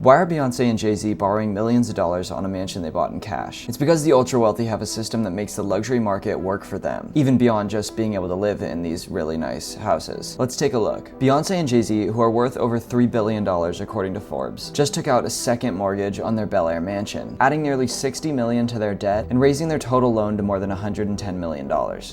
Why are Beyoncé and Jay-Z borrowing millions of dollars on a mansion they bought in cash? It's because the ultra-wealthy have a system that makes the luxury market work for them, even beyond just being able to live in these really nice houses. Let's take a look. Beyoncé and Jay-Z, who are worth over $3 billion according to Forbes, just took out a second mortgage on their Bel Air mansion, adding nearly $60 million to their debt and raising their total loan to more than $110 million.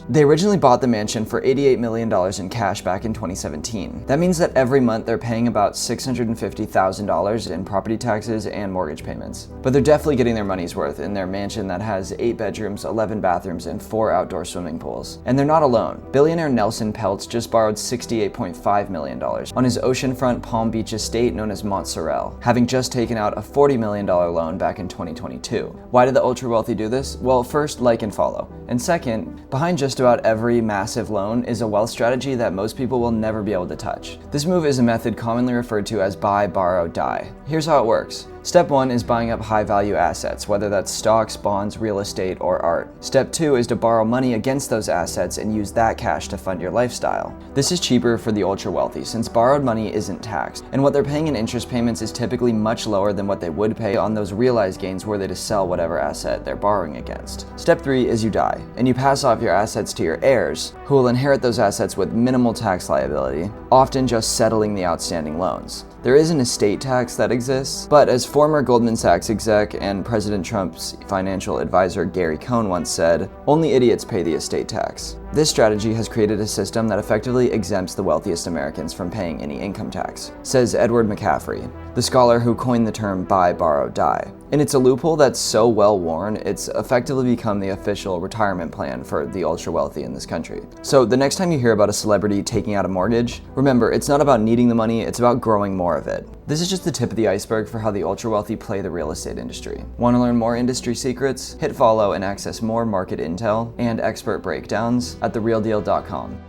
They originally bought the mansion for $88 million in cash back in 2017. That means that every month they're paying about $650,000 in property taxes and mortgage payments. But they're definitely getting their money's worth in their mansion that has 8 bedrooms, 11 bathrooms, and 4 outdoor swimming pools. And they're not alone. Billionaire Nelson Peltz just borrowed $68.5 million on his oceanfront Palm Beach estate known as Montserrat, having just taken out a $40 million loan back in 2022. Why did the ultra-wealthy do this? Well, first, like and follow. And second, behind just about every massive loan is a wealth strategy that most people will never be able to touch. This move is a method commonly referred to as buy, borrow, die. Here's how it works. Step 1 is buying up high-value assets, whether that's stocks, bonds, real estate, or art. Step 2 is to borrow money against those assets and use that cash to fund your lifestyle. This is cheaper for the ultra-wealthy since borrowed money isn't taxed, and what they're paying in interest payments is typically much lower than what they would pay on those realized gains were they to sell whatever asset they're borrowing against. Step 3 is you die, and you pass off your assets to your heirs, who will inherit those assets with minimal tax liability, often just settling the outstanding loans. There is an estate tax that exists, but as former Goldman Sachs exec and President Trump's financial advisor Gary Cohn once said, only idiots pay the estate tax. This strategy has created a system that effectively exempts the wealthiest Americans from paying any income tax, says Edward McCaffrey, the scholar who coined the term buy, borrow, die. And it's a loophole that's so well worn, it's effectively become the official retirement plan for the ultra-wealthy in this country. So the next time you hear about a celebrity taking out a mortgage, remember, it's not about needing the money, it's about growing more of it. This is just the tip of the iceberg for how the ultra-wealthy play the real estate industry. Want to learn more industry secrets? Hit follow and access more market intel and expert breakdowns at therealdeal.com.